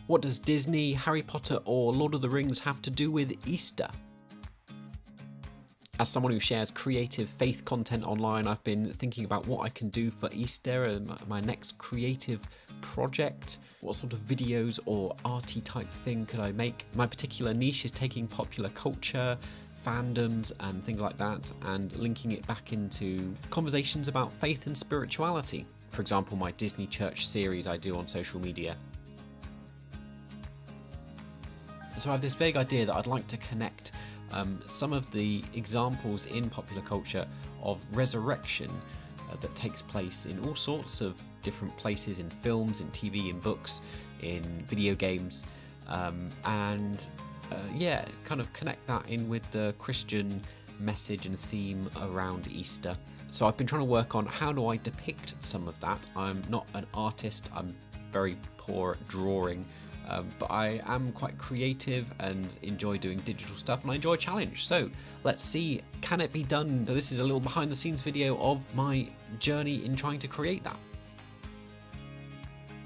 What does Disney, Harry Potter or Lord of the Rings have to do with Easter? As someone who shares creative faith content online, I've been thinking about what I can do for Easter and my next creative project. What sort of videos or arty type thing could I make? My particular niche is taking popular culture, fandoms and things like that and linking it back into conversations about faith and spirituality. For example, my Disney Church series I do on social media. So I have this vague idea that I'd like to connect some of the examples in popular culture of resurrection that takes place in all sorts of different places, in films, in TV, in books, in video games, and kind of connect that in with the Christian message and theme around Easter. So I've been trying to work on how do I depict some of that. I'm not an artist, I'm very poor at drawing, but I am quite creative and enjoy doing digital stuff, and I enjoy a challenge. So let's see, can it be done? This is a little behind the scenes video of my journey in trying to create that.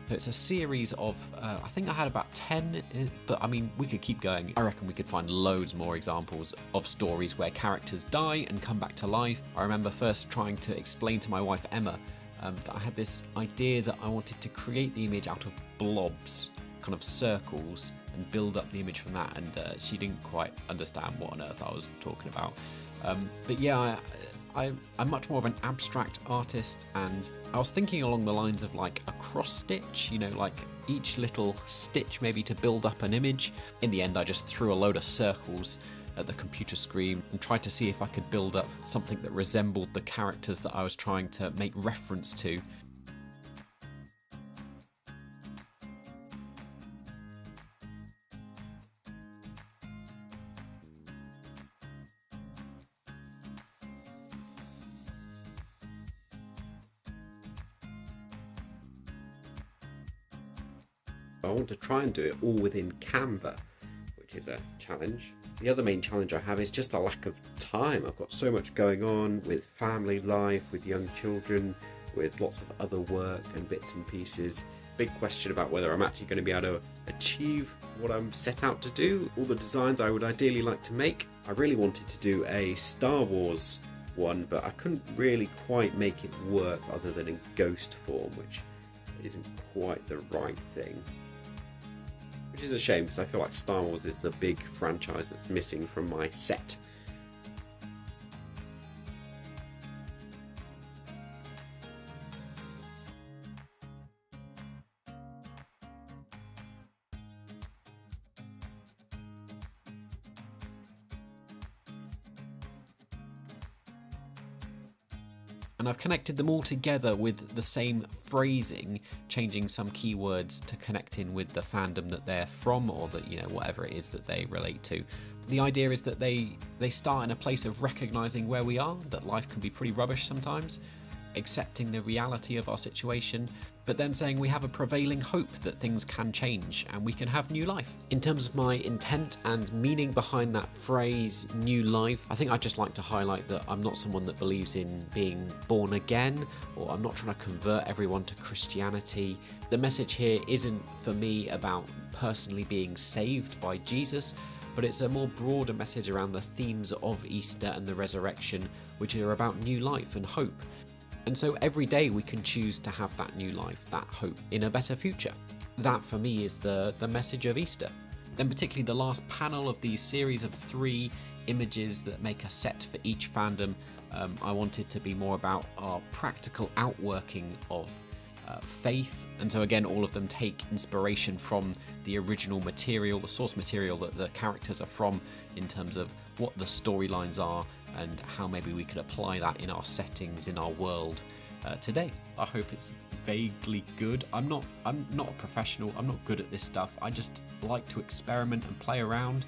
So it's a series of, I think I had about 10, but I mean, we could keep going. I reckon we could find loads more examples of stories where characters die and come back to life. I remember first trying to explain to my wife Emma that I had this idea that I wanted to create the image out of blobs, kind of circles, and build up the image from that, and she didn't quite understand what on earth I was talking about. But yeah, I'm much more of an abstract artist, and I was thinking along the lines of like a cross stitch, you know, like each little stitch maybe to build up an image. In the end, I just threw a load of circles at the computer screen and tried to see if I could build up something that resembled the characters that I was trying to make reference to. I want to try and do it all within Canva, which is a challenge. The other main challenge I have is just a lack of time. I've got so much going on with family life, with young children, with lots of other work and bits and pieces. Big question about whether I'm actually going to be able to achieve what I'm set out to do, all the designs I would ideally like to make. I really wanted to do a Star Wars one, but I couldn't really quite make it work other than in ghost form, which isn't quite the right thing. Which is a shame, because I feel like Star Wars is the big franchise that's missing from my set. And I've connected them all together with the same phrasing, changing some keywords to connect in with the fandom that they're from, or that, you know, whatever it is that they relate to. The idea is that they start in a place of recognizing where we are, that life can be pretty rubbish sometimes, accepting the reality of our situation, but then saying we have a prevailing hope that things can change and we can have new life. In terms of my intent and meaning behind that phrase, new life, I think I'd just like to highlight that I'm not someone that believes in being born again, or I'm not trying to convert everyone to Christianity. The message here isn't for me about personally being saved by Jesus, but it's a more broader message around the themes of Easter and the resurrection, which are about new life and hope. And so every day we can choose to have that new life, that hope in a better future. That for me is the message of Easter. Then particularly the last panel of these series of 3 images that make a set for each fandom, I wanted to be more about our practical outworking of faith. And so again, all of them take inspiration from the original material, the source material that the characters are from, in terms of what the storylines are and how maybe we could apply that in our settings, in our world today. I hope it's vaguely good. I'm not a professional, I'm not good at this stuff. I just like to experiment and play around.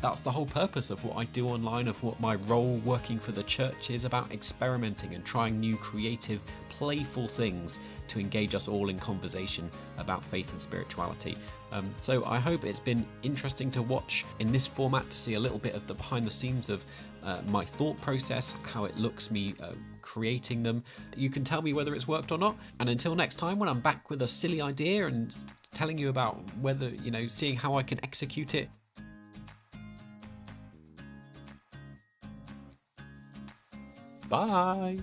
That's the whole purpose of what I do online, of what my role working for the church is about, experimenting and trying new creative, playful things to engage us all in conversation about faith and spirituality. So I hope it's been interesting to watch in this format, to see a little bit of the behind the scenes of my thought process, how it looks me creating them. You can tell me whether it's worked or not. And until next time, when I'm back with a silly idea and telling you about whether, seeing how I can execute it. Bye.